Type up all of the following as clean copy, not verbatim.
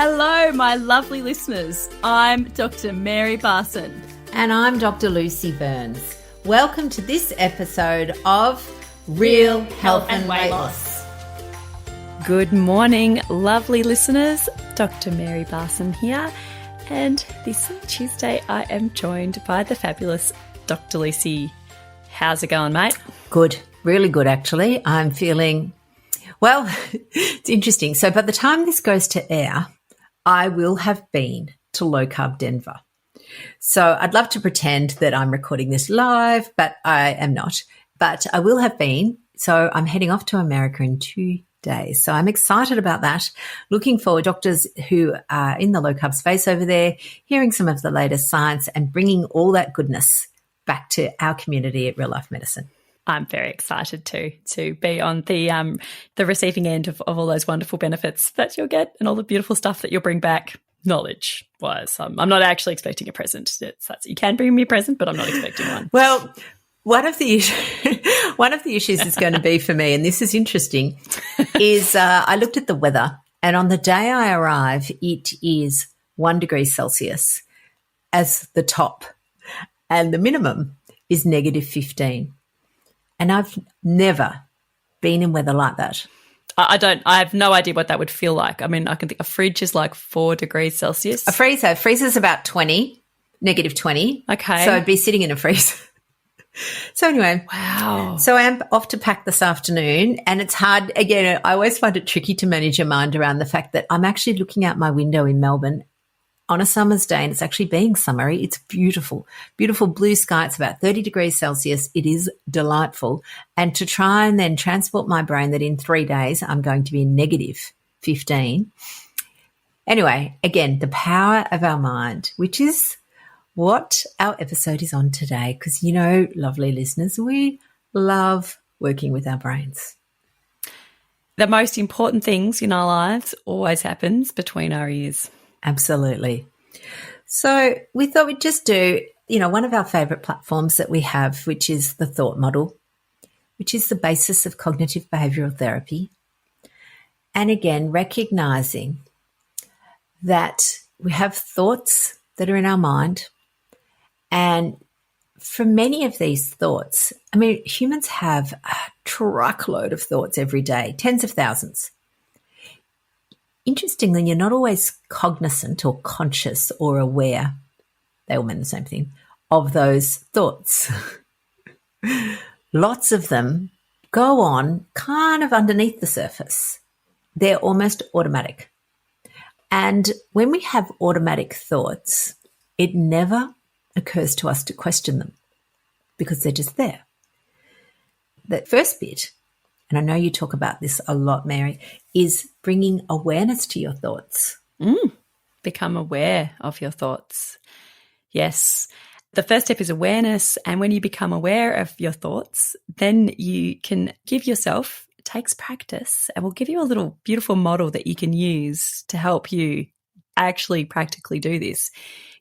Hello, my lovely listeners. I'm Dr. Mary Barson. And I'm Dr. Lucy Burns. Welcome to this episode of Real Health and Weight Loss. Good morning, lovely listeners. Dr. Mary Barson here. And this Tuesday, I am joined by the fabulous Dr. Lucy. How's it going, mate? Good. Really good, actually. I'm feeling, well, it's interesting. So by the time this goes to air, I will have been to Low Carb Denver. So I'd love to pretend that I'm recording this live, but I am not. But I will have been. So I'm heading off to America in 2 days. So I'm excited about that. Looking forward, doctors who are in the low carb space over there, hearing some of the latest science and bringing all that goodness back to our community at Real Life Medicine. I'm very excited to be on the receiving end of all those wonderful benefits that you'll get and all the beautiful stuff that you'll bring back knowledge-wise. I'm not actually expecting a present. You can bring me a present, but I'm not expecting one. Well, one of the issues is going to be for me, and this is interesting, is I looked at the weather, and on the day I arrive, it is 1 degree Celsius as the top, and the minimum is -15. And I've never been in weather like that. I have no idea what that would feel like. I mean, I can think a fridge is like 4 degrees Celsius. A freezer's about -20. Okay. So I'd be sitting in a freezer. So anyway. Wow. So I am off to pack this afternoon, and it's hard. Again, I always find it tricky to manage your mind around the fact that I'm actually looking out my window in Melbourne on a summer's day, and it's actually being summery. It's beautiful, beautiful blue sky. It's about 30 degrees Celsius. It is delightful. And to try and then transport my brain that in 3 days I'm going to be in -15. Anyway, again, the power of our mind, which is what our episode is on today, because, you know, lovely listeners, we love working with our brains. The most important things in our lives always happens between our ears. Absolutely. So we thought we'd just do, one of our favourite platforms that we have, which is the thought model, which is the basis of cognitive behavioural therapy. And again, recognising that we have thoughts that are in our mind. And for many of these thoughts, I mean, humans have a truckload of thoughts every day, tens of thousands. Interestingly, you're not always cognizant or conscious or aware, they all mean the same thing, of those thoughts. Lots of them go on kind of underneath the surface. They're almost automatic. And when we have automatic thoughts, it never occurs to us to question them because they're just there. The first bit, and I know you talk about this a lot, Mary, is bringing awareness to your thoughts. Become aware of your thoughts. Yes. The first step is awareness. And when you become aware of your thoughts, then you can give yourself, it takes practice, and we'll give you a little beautiful model that you can use to help you actually practically do this.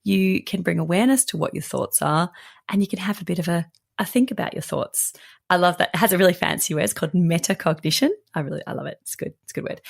You can bring awareness to what your thoughts are, and you can have a bit of a think about your thoughts. I love that. It has a really fancy word. It's called metacognition. I love it. It's good. It's a good word.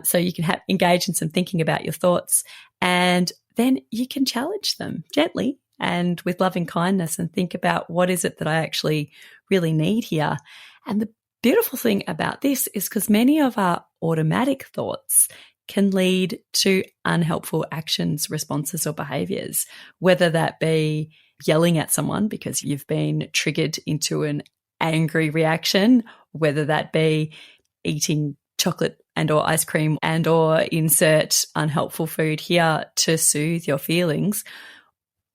So you can engage in some thinking about your thoughts, and then you can challenge them gently and with loving kindness and think about what is it that I actually really need here. And the beautiful thing about this is because many of our automatic thoughts can lead to unhelpful actions, responses, or behaviors, whether that be yelling at someone because you've been triggered into an angry reaction, whether that be eating chocolate and or ice cream and or insert unhelpful food here to soothe your feelings.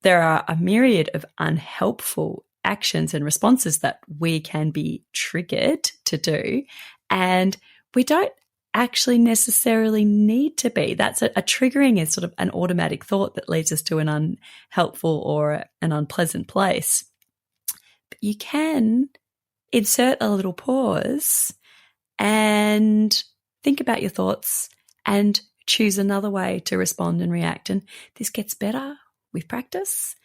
There are a myriad of unhelpful actions and responses that we can be triggered to do, and we don't actually necessarily need to be. That's a triggering is sort of an automatic thought that leads us to an unhelpful or an unpleasant place. But you can insert a little pause and think about your thoughts and choose another way to respond and react. And this gets better with practice,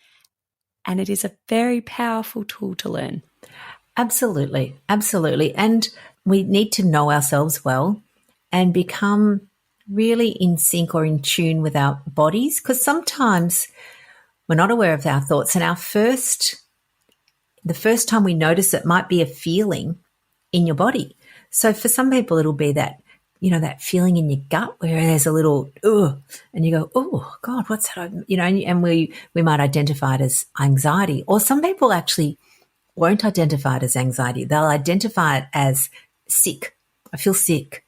and it is a very powerful tool to learn. Absolutely, absolutely. And we need to know ourselves well and become really in sync or in tune with our bodies, because sometimes we're not aware of our thoughts, and the first time we notice it might be a feeling in your body. So for some people, it'll be that, that feeling in your gut where there's a little, ugh, and you go, oh God, what's that? And we might identify it as anxiety. Or some people actually won't identify it as anxiety. They'll identify it as sick. I feel sick.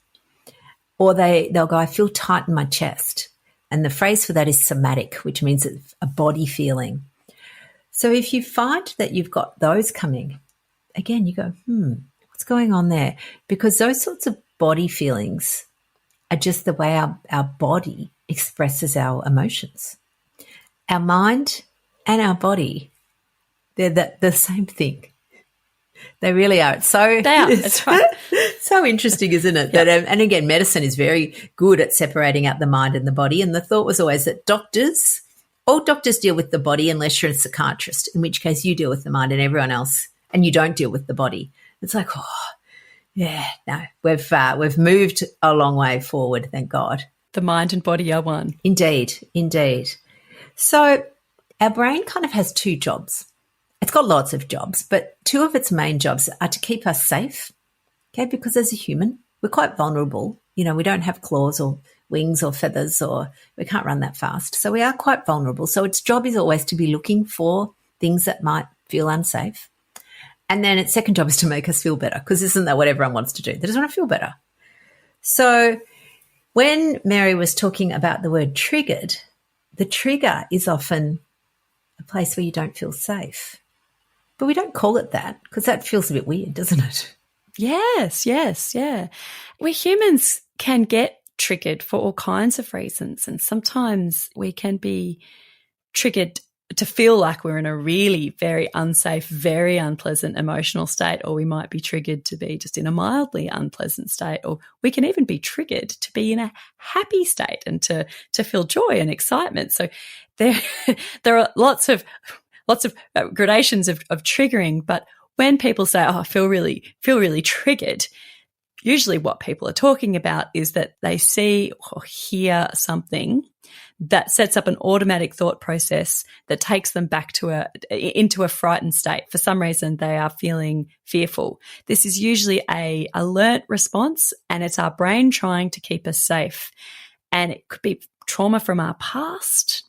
Or they'll go, I feel tight in my chest. And the phrase for that is somatic, which means it's a body feeling. So if you find that you've got those coming, again, you go, what's going on there? Because those sorts of body feelings are just the way our body expresses our emotions. Our mind and our body, they're the same thing. They really are. That's right. So interesting, isn't it? Yep. And again, medicine is very good at separating out the mind and the body. And the thought was always that all doctors deal with the body unless you're a psychiatrist, in which case you deal with the mind and everyone else, and you don't deal with the body. It's like, no, we've moved a long way forward, thank God. The mind and body are one. Indeed. So our brain kind of has two jobs. It's got lots of jobs, but two of its main jobs are to keep us safe, okay, because as a human, we're quite vulnerable. We don't have claws or wings or feathers, or we can't run that fast. So we are quite vulnerable. So its job is always to be looking for things that might feel unsafe. And then its second job is to make us feel better, because isn't that what everyone wants to do? They just want to feel better. So when Mary was talking about the word triggered, the trigger is often a place where you don't feel safe. But we don't call it that because that feels a bit weird, doesn't it? Yes, yeah. We humans can get triggered for all kinds of reasons, and sometimes we can be triggered to feel like we're in a really very unsafe, very unpleasant emotional state, or we might be triggered to be just in a mildly unpleasant state, or we can even be triggered to be in a happy state and to feel joy and excitement. So there are lots of gradations of triggering, but when people say, I feel really triggered, usually what people are talking about is that they see or hear something that sets up an automatic thought process that takes them back into a frightened state. For some reason, they are feeling fearful. This is usually a alert response, and it's our brain trying to keep us safe. And it could be trauma from our past,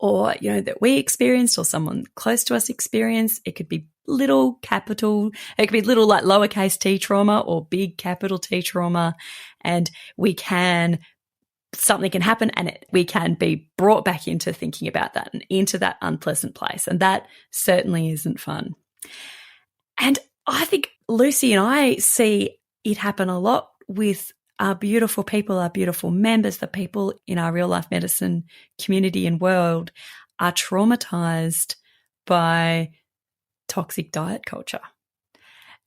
or, that we experienced or someone close to us experienced. It could be little capital, it could be little like lowercase t trauma or big capital T trauma. And something can happen and we can be brought back into thinking about that and into that unpleasant place. And that certainly isn't fun. And I think Lucy and I see it happen a lot with our beautiful people, our beautiful members, the people in our real life medicine community and world are traumatized by toxic diet culture.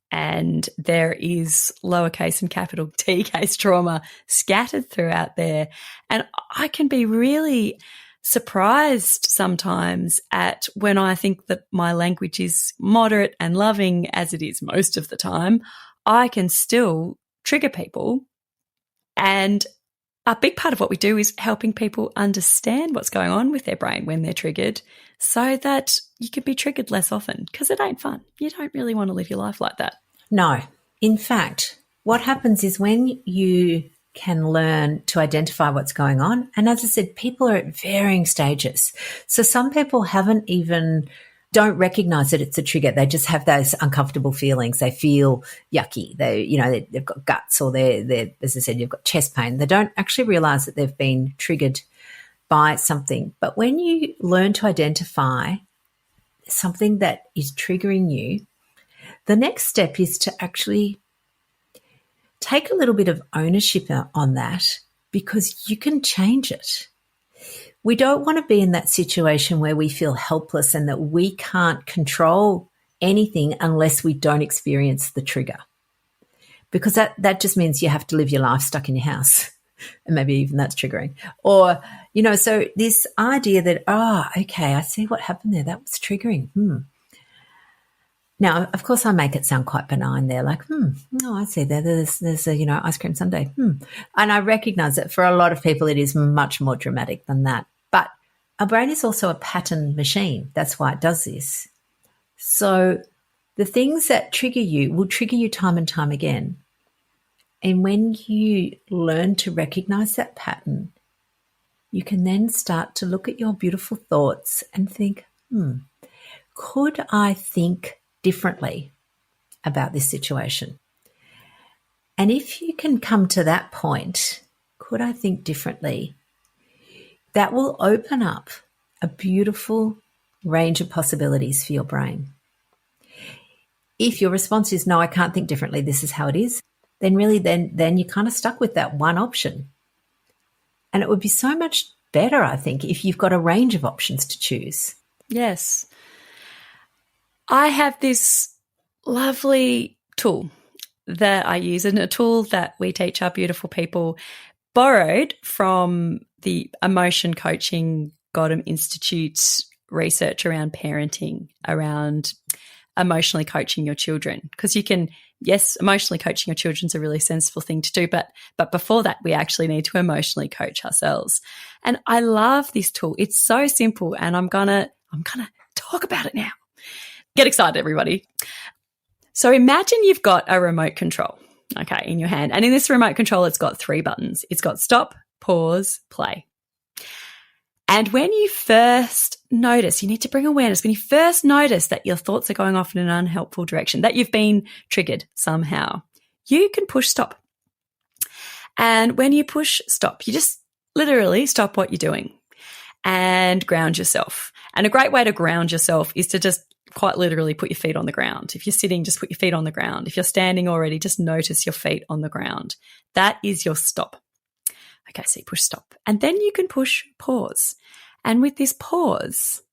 And there is lowercase and capital T case trauma scattered throughout there. And I can be really surprised sometimes at when I think that my language is moderate and loving, as it is most of the time, I can still trigger people. And a big part of what we do is helping people understand what's going on with their brain when they're triggered, so that you can be triggered less often, because it ain't fun. You don't really want to live your life like that. No. In fact, what happens is when you can learn to identify what's going on, and as I said, people are at varying stages. So some people don't recognize that it's a trigger. They just have those uncomfortable feelings. They feel yucky. They've got guts, or they're, as I said, you've got chest pain. They don't actually realize that they've been triggered by something. But when you learn to identify something that is triggering you, the next step is to actually take a little bit of ownership on that, because you can change it. We don't want to be in that situation where we feel helpless and that we can't control anything unless we don't experience the trigger, because that just means you have to live your life stuck in your house, and maybe even that's triggering. Or, so this idea that, okay, I see what happened there. That was triggering. Now, of course, I make it sound quite benign there, like, no, I see there's a, ice cream sundae. And I recognize that for a lot of people, it is much more dramatic than that. But our brain is also a pattern machine. That's why it does this. So the things that trigger you will trigger you time and time again. And when you learn to recognize that pattern, you can then start to look at your beautiful thoughts and think, could I think differently about this situation? And if you can come to that point, could I think differently? That will open up a beautiful range of possibilities for your brain. If your response is, no, I can't think differently, this is how it is, then really then you're kind of stuck with that one option. And it would be so much better, I think, if you've got a range of options to choose. Yes. I have this lovely tool that I use, and a tool that we teach our beautiful people, borrowed from the Emotion Coaching Goddam Institute's research around parenting, around emotionally coaching your children. Because you can, yes, emotionally coaching your children is a really sensible thing to do, but before that, we actually need to emotionally coach ourselves. And I love this tool. It's so simple, and I'm gonna talk about it now. Get excited, everybody. So imagine you've got a remote control, okay, in your hand. And in this remote control, it's got 3 buttons. It's got stop, pause, play. And when you first notice, you need to bring awareness, when you first notice that your thoughts are going off in an unhelpful direction, that you've been triggered somehow, you can push stop. And when you push stop, you just literally stop what you're doing and ground yourself. And a great way to ground yourself is to just quite literally put your feet on the ground. If you're sitting, just put your feet on the ground. If you're standing already, just notice your feet on the ground. That is your stop. Okay, so you push stop. And then you can push pause. And with this pause,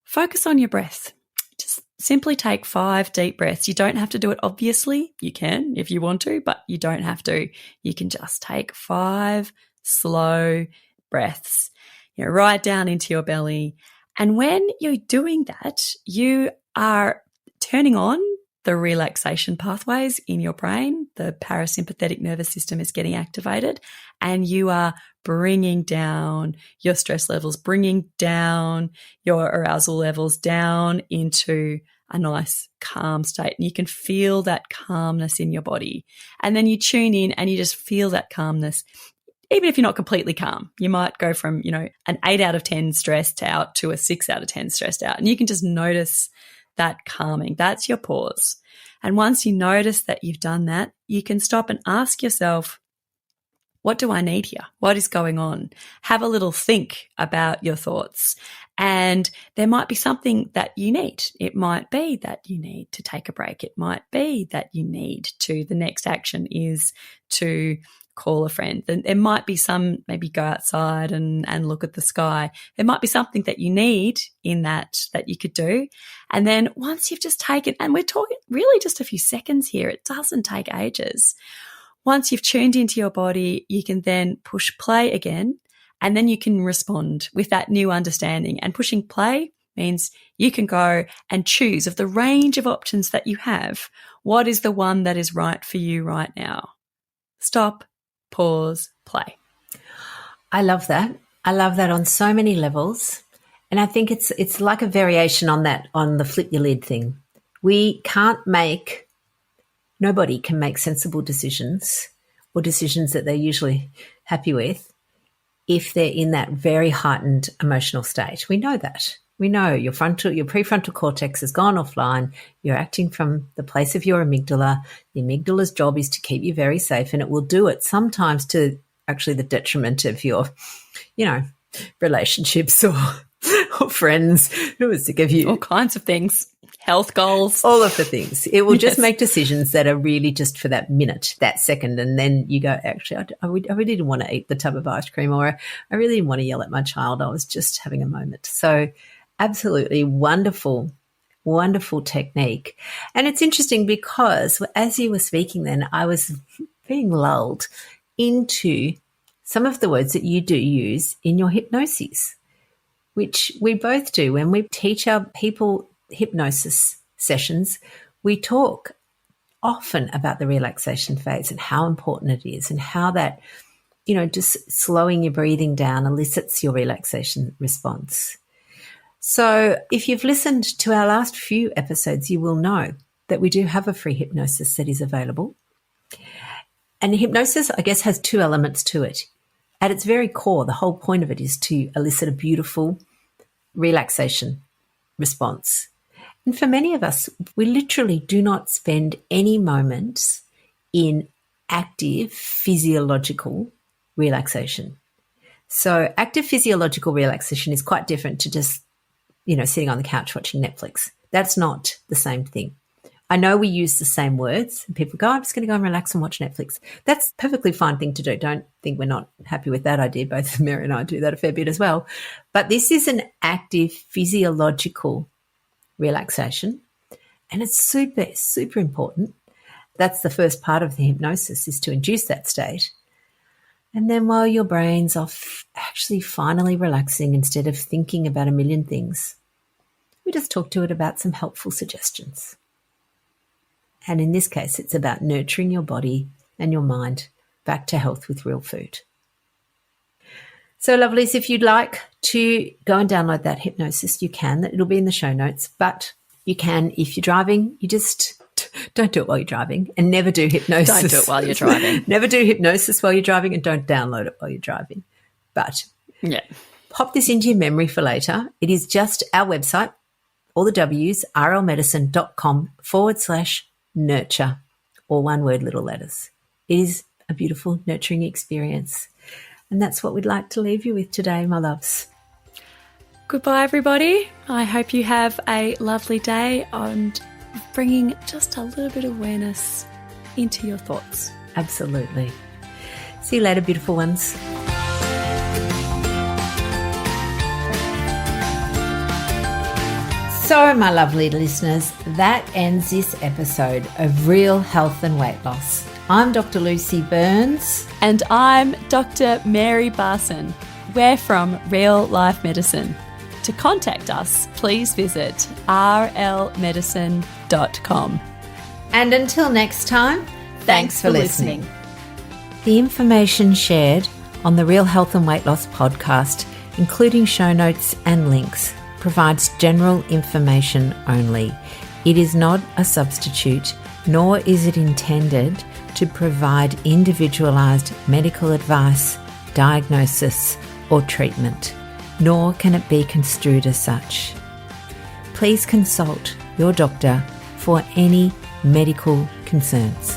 focus on your breath. Just simply take 5 deep breaths. You don't have to do it, obviously. You can if you want to, but you don't have to. You can just take 5 slow breaths, right down into your belly. And when you're doing that, you are turning on the relaxation pathways in your brain. The parasympathetic nervous system is getting activated, and you are bringing down your stress levels, bringing down your arousal levels down into a nice calm state. And you can feel that calmness in your body. And then you tune in and you just feel that calmness. Even if you're not completely calm, you might go from, an 8 out of 10 stressed out to a 6 out of 10 stressed out. And you can just notice that calming. That's your pause. And once you notice that you've done that, you can stop and ask yourself, what do I need here? What is going on? Have a little think about your thoughts. And there might be something that you need. It might be that you need to take a break. It might be that you need to, the next action is to call a friend. Then there might be maybe go outside and look at the sky. There might be something that you need in that you could do. And then once you've just taken, and we're talking really just a few seconds here, it doesn't take ages. Once you've tuned into your body, you can then push play again, and then you can respond with that new understanding. And pushing play means you can go and choose of the range of options that you have, what is the one that is right for you right now. Stop, pause, play. I love that. I love that on so many levels. And I think it's like a variation on that, on the flip your lid thing. Nobody can make sensible decisions, or decisions that they're usually happy with, if they're in that very heightened emotional state. We know that. We know your prefrontal cortex has gone offline. You're acting from the place of your amygdala. The amygdala's job is to keep you very safe, and it will do it sometimes to actually the detriment of your, relationships or friends who are sick of you. All kinds of things. Health goals. All of the things. It will just make decisions that are really just for that minute, that second, and then you go, actually, I really didn't want to eat the tub of ice cream, or I really didn't want to yell at my child. I was just having a moment. So absolutely wonderful, wonderful technique. And it's interesting because as you were speaking then, I was being lulled into some of the words that you do use in your hypnosis, which we both do when we teach our people hypnosis sessions, we talk often about the relaxation phase and how important it is and how that, just slowing your breathing down elicits your relaxation response. So if you've listened to our last few episodes, you will know that we do have a free hypnosis that is available. And hypnosis, I guess, has two elements to it. At its very core, the whole point of it is to elicit a beautiful relaxation response. And for many of us, we literally do not spend any moments in active physiological relaxation. So active physiological relaxation is quite different to just, sitting on the couch watching Netflix. That's not the same thing. I know we use the same words and people go, I'm just going to go and relax and watch Netflix. That's a perfectly fine thing to do. Don't think we're not happy with that idea. Both Mary and I do that a fair bit as well. But this is an active physiological relaxation, and it's super, super important. That's the first part of the hypnosis, is to induce that state. And then while your brain's off actually finally relaxing instead of thinking about a million things, we just talk to it about some helpful suggestions. And in this case, it's about nurturing your body and your mind back to health with real food. So, lovelies, if you'd like to go and download that hypnosis, you can. It'll be in the show notes. But you can, if you're driving, you just don't do it while you're driving, and never do hypnosis. Don't do it while you're driving. Never do hypnosis while you're driving, and don't download it while you're driving. But pop this into your memory for later. It is just our website, all the W's, rlmedicine.com/nurture, all one word, little letters. It is a beautiful, nurturing experience. And that's what we'd like to leave you with today, my loves. Goodbye, everybody. I hope you have a lovely day and bringing just a little bit of awareness into your thoughts. Absolutely. See you later, beautiful ones. So, my lovely listeners, that ends this episode of Real Health and Weight Loss. I'm Dr. Lucy Burns. And I'm Dr. Mary Barson. We're from Real Life Medicine. To contact us, please visit rlmedicine.com. And until next time, thanks for listening. The information shared on the Real Health and Weight Loss podcast, including show notes and links, provides general information only. It is not a substitute, nor is it intended to provide individualised medical advice, diagnosis, or treatment, nor can it be construed as such. Please consult your doctor for any medical concerns.